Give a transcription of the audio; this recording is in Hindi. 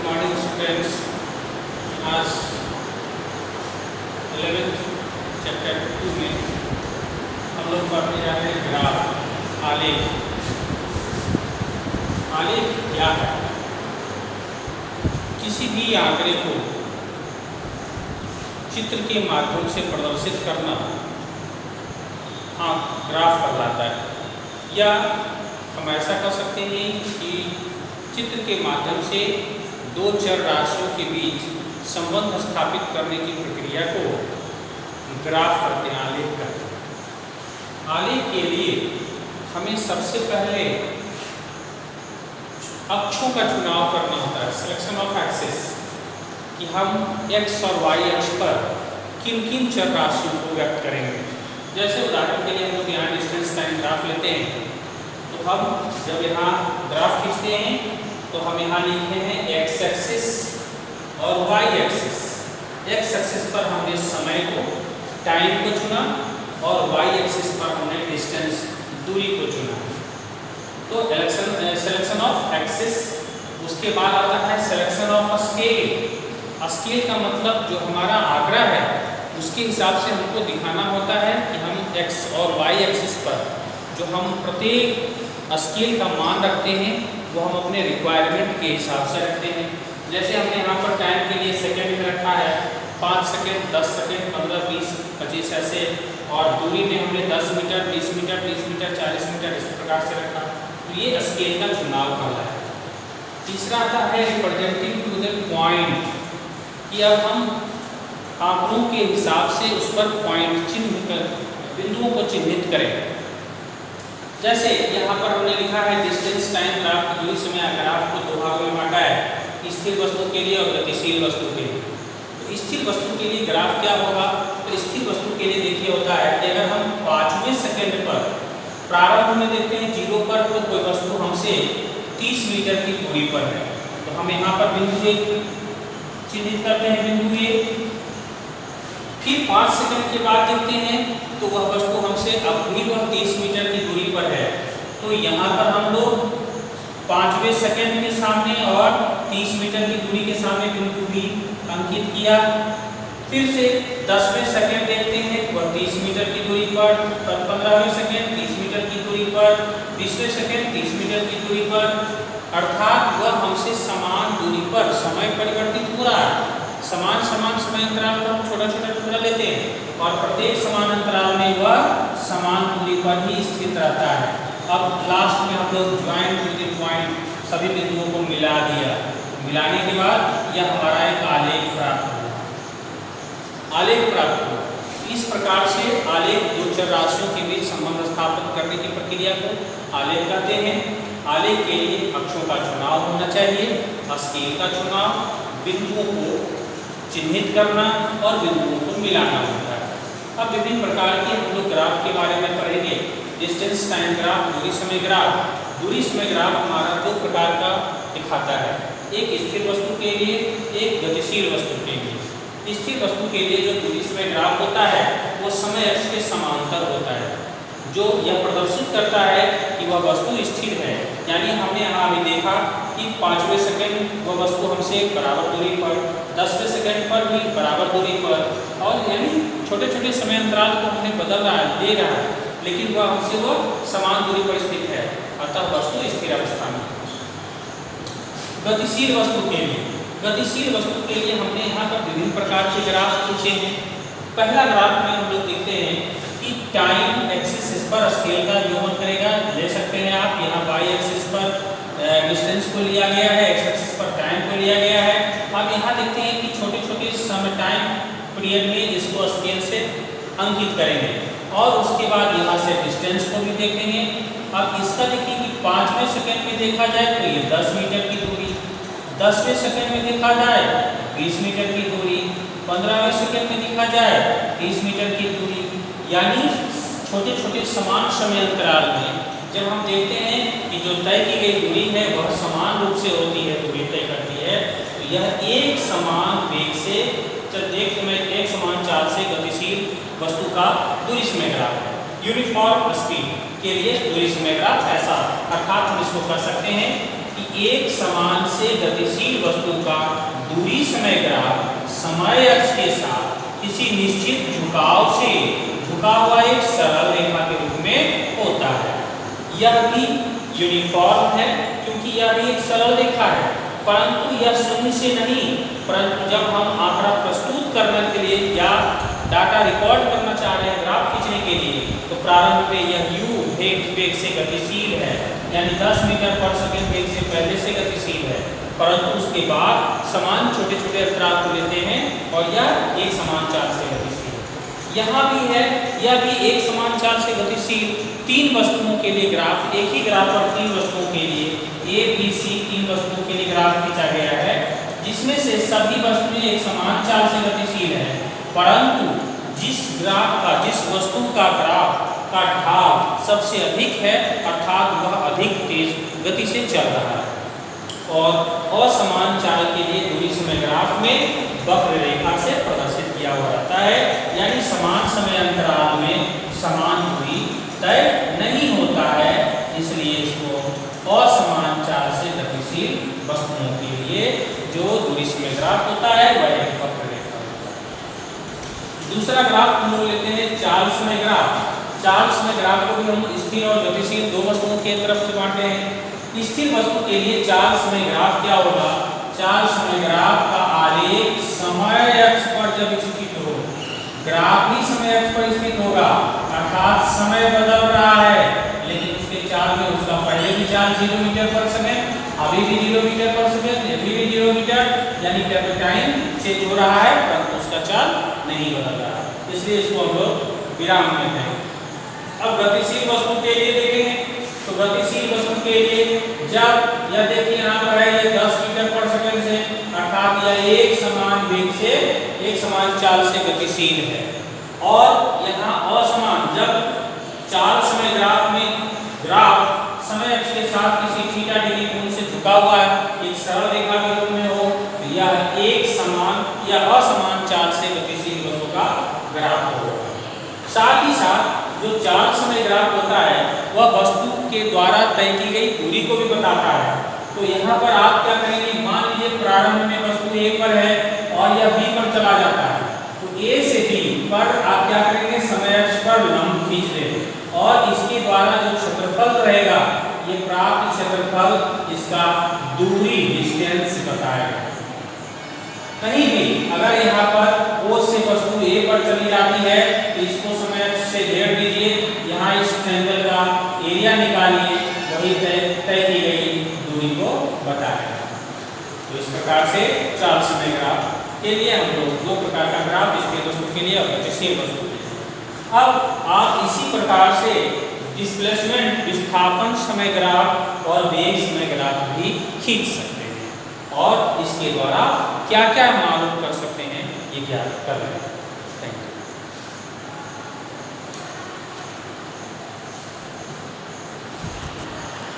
Good morning students. आज 11th चैप्टर 2 में हम लोग पढ़ने जा रहे हैं ग्राफ, आलेख। आलेख क्या है? किसी भी आंकड़े को चित्र के माध्यम से प्रदर्शित करना ग्राफ कहलाता है। या हम ऐसा कर सकते हैं कि चित्र के माध्यम से दो चर राशियों के बीच संबंध स्थापित करने की प्रक्रिया को ग्राफ कहते हैं, आलेख कहते हैं। आलेख के लिए हमें सबसे पहले अक्षों का चुनाव करना होता है, सिलेक्शन ऑफ एक्सिस, कि हम x और y अक्ष पर किन किन चर राशियों को व्यक्त करेंगे। जैसे उदाहरण के लिए हम लोग यहाँ डिस्टेंस टाइम ग्राफ लेते हैं, तो हम जब यहाँ ग्राफ खींचते हैं तो हम यहाँ लिखे हैं x एक्सिस और y एक्सिस। x एक्सिस पर हमने समय को, टाइम को चुना और y एक्सिस पर हमने डिस्टेंस, दूरी को चुना। तो सिलेक्शन ऑफ एक्सिस। उसके बाद आता है सिलेक्शन ऑफ स्केल। स्केल का मतलब जो हमारा आंकड़ा है उसके हिसाब से हमको दिखाना होता है कि हम x और y एक्सिस पर जो हम प्रत्येक स्केल का मान रखते हैं वो हम अपने रिक्वायरमेंट के हिसाब से रखते हैं। जैसे हमने यहाँ पर टाइम के लिए सेकंड में रखा है 5 सेकंड, 10 सेकंड, 15, 20, 25 ऐसे, और दूरी में हमने 10 मीटर, 20 मीटर, 30 मीटर, 40 मीटर इस प्रकार से रखा। तो ये स्केल का चुनाव कहलाता है। तीसरा आता है रिप्रेजेंटिंग टू द पॉइंट, कि अब हम आंकड़ों के हिसाब से उस पर पॉइंट चिन्ह कर बिंदुओं को चिन्हित करें। जैसे यहाँ पर हमने लिखा है डिस्टेंस टाइम ग्राफ की दूरी समय ग्राफ को दो भागों में बांटा है, स्थिर वस्तु के लिए और गतिशील वस्तु के लिए। तो स्थिर वस्तु के लिए ग्राफ क्या होगा? तो स्थिर वस्तु के लिए देखिए होता है कि अगर हम 5वें सेकंड पर प्रारंभ में देखते हैं 0 पर, तो कोई वस्तु हमसे 30 मीटर की दूरी पर है, तो हम यहाँ पर बिंदु 1 चिन्हित करते हैं, बिंदु 1। फिर 5 सेकंड के बाद देखते हैं तो वह वस्तु हमसे अब भी वह 30 मीटर की दूरी पर है, तो यहाँ पर हम लोग 5वें सेकंड के सामने और 30 मीटर की दूरी के सामने बिंदु भी अंकित किया। फिर से 10वें सेकंड देखते हैं वह 30 मीटर की दूरी पर, तब 15वें सेकंड 30 मीटर की दूरी पर, 20वें सेकंड 30 मीटर की दूरी पर, अर्थात वह हमसे समान दूरी पर, समय परिवर्तित हो रहा है। समान समय अंतराल पर हम छोटा छोटा टुकड़ा लेते हैं और प्रत्येक समान अंतराल में वह समान दूरी पर ही स्थित रहता है। अब लास्ट में हम लोग ज्वाइंट विद द पॉइंट, सभी बिंदुओं को मिला दिया। मिलाने के बाद यह हमारा एक आलेख प्राप्त हुआ। आलेख प्राप्त हुआ। इस प्रकार से आलेख दो चर राशियों के बीच संबंध स्थापित करने की प्रक्रिया को आलेख कहते हैं। आलेख के लिए अक्षों का चुनाव होना चाहिए, स्केल का चुनाव, बिंदुओं को चिन्हित करना और बिंदुओं को मिलाना होता है। अब विभिन्न प्रकार के हम लोग ग्राफ के बारे में पढ़ेंगे। डिस्टेंस टाइम ग्राफ, दूरी समय ग्राफ। दूरी समय ग्राफ हमारा दो प्रकार का दिखाता है, एक स्थिर वस्तु के लिए, एक गतिशील वस्तु के लिए। स्थिर वस्तु के लिए जो दूरी समय ग्राफ होता है वो समय अक्ष के समांतर होता है, जो यह प्रदर्शित करता है कि वह वस्तु स्थिर है। यानी हमने यहाँ अभी देखा कि 5वें सेकंड वह वस्तु हमसे बराबर दूरी पर, 10वें सेकंड पर भी बराबर दूरी पर, और यानी छोटे छोटे समय अंतराल को हमने बदल रहा है, दे रहा है, लेकिन वह हमसे वो समान दूरी पर स्थित है, अतः वस्तु स्थिर अवस्था में। गतिशील वस्तु के लिए, गतिशील वस्तु के लिए हमने यहाँ पर विभिन्न प्रकार के ग्राफ खींचे हैं। पहला ग्राफ में हम लोग देखते हैं कि टाइम एक्सिस पर स्केल का योगन करेगा, ले सकते हैं आप। यहाँ y एक्सिस पर डिस्टेंस को लिया गया है, x एक्सिस पर टाइम को लिया गया है। अब यहाँ देखते हैं कि छोटे छोटे समय टाइम पीरियड में इसको स्केल से अंकित करेंगे और उसके बाद यहाँ से डिस्टेंस को भी देखेंगे। अब इसका देखिए कि 5वें सेकंड में देखा जाए तो ये 10 मीटर की दूरी, 10वें सेकंड में देखा जाए 20 मीटर की दूरी, 15वें सेकंड में देखा जाए 30 मीटर की दूरी। यानी छोटे छोटे समान समय अंतराल में जब हम देखते हैं कि जो तय की गई दूरी है वह समान रूप से होती है, दूरी तय करती है, तो यह एक समान वेग से, एक समान चाल से गतिशील वस्तु का दूरी समय ग्राफ है। यूनिफॉर्म स्पीड के लिए दूरी समय ग्राफ ऐसा, अर्थात हम इसको कर सकते हैं कि एक समान से गतिशील वस्तु का दूरी समय ग्राफ समय अक्ष के साथ किसी निश्चित झुकाव से झुका हुआ एक सरल रेखा के रूप में होता है। यह भी यूनिफॉर्म है क्योंकि यह भी एक सरल रेखा है, परंतु यह शून्य से नहीं, परंतु जब हम आंकड़ा प्रस्तुत करने के लिए या डाटा रिकॉर्ड करना चाह रहे हैं ग्राफ खींचने के लिए, तो प्रारंभ में यह u वेग से गतिशील है, यानी 10 मीटर पर सेकंड वेग से पहले से गतिशील है, परंतु उसके बाद समान छोटे छोटे अंतराल को लेते हैं और यह एक समान चाल से गतिशील है। यहाँ भी है, यह भी एक समान चाल से गतिशील तीन वस्तुओं के लिए ग्राफ, एक ही ग्राफ पर तीन वस्तुओं के लिए ए बी सी तीन वस्तुओं के लिए ग्राफ खींचा गया है, जिसमें से सभी वस्तुएं एक समान चाल से गतिशील है, परंतु जिस वस्तु का ग्राफ का ढाल सबसे अधिक है, अर्थात वह अधिक तेज गति से चल रहा है। और असमान चाल के लिए दूरी समय ग्राफ में वक्र रेखा से प्रदर्शित किया हुआ रहता है, यानी समान समय अंतराल में समान दूरी तय नहीं होता है, इसलिए इसको असमान चाल से गतिशील वस्तुओं के लिए जो दूरी समय ग्राफ होता है वह एक वक्र रेखा होता है। दूसरा ग्राफ हम लोग लेते हैं चाल समय ग्राफ। चाल समय ग्राफ को भी हम स्थिर और गतिशील दो वस्तुओं के तरफ से बांटे हैं। स्थिर वस्तु के लिए चाल समय ग्राफ क्या होगा? चाल समय ग्राफ का आलेख समय अक्ष पर जब स्थित हो, ग्राफ ही समय अक्ष पर स्थित होगा, अर्थात समय बदल रहा है, लेकिन उसके चाल में उसका पहले भी चाल 0 मीटर पर सेकंड, अभी भी 0 मीटर पर सेकंड, अभी भी 0 मीटर, यानी टाइम चेंज हो रहा है, परंतु उसका चाल नहीं बदल रहा, इसलिए इसको हम लोग विराम देते हैं। अब गतिशील वस्तु के लिए देखेंगे, तो गतिशील वस्तु के लिए जब यह देखिए यहाँ पर है ये 10 मीटर पर सेकंड से, अर्थात यह एक समान वेग से एक समान चाल से गतिशील है, और यहाँ असमान जब चाल समय ग्राफ में ग्राफ समय अक्ष के साथ किसी थीटा डिग्री कोण से झुका हुआ है, एक सरल रेखा के रूप में हो, तो यह एक समान या असमान चाल से गतिशील वस्तु का ग्राफ होगा। साथ ही साथ जो चाल समय ग्राफ होता है वह वस्तु के द्वारा तय की गई दूरी को भी बताता है। तो यहाँ पर आप क्या करेंगे, मान लीजिए प्रारंभ में वस्तु A पर है और यह B पर चला जाता है, तो A से B पर आप क्या करेंगे, समय अक्ष पर लंब खींच देंगे और इसके द्वारा जो क्षेत्रफल रहेगा, ये प्राप्त क्षेत्रफल इसका दूरी डिस्टेंस बताएगा। कहीं भी अगर यहाँ पर O से वस्तु A पर चली जाती है तो इसको समय अक्ष से घेर दीजिए, यहाँ इस ट्रायंगल का एरिया निकालिए, वही तय की गई दूरी को बताएगा। तो इस प्रकार से चाल समय ग्राफ के लिए हम लोग दो प्रकार का ग्राफ, स्थिर वस्तु के लिए और गतिशील वस्तु के लिए। अब आप इसी प्रकार से डिस्प्लेसमेंट विस्थापन समय ग्राफ और वेग समय ग्राफ भी खींच सकते हैं, और इसके द्वारा क्या क्या मालूम कर सकते हैं ये ज्ञात कर रहे हैं।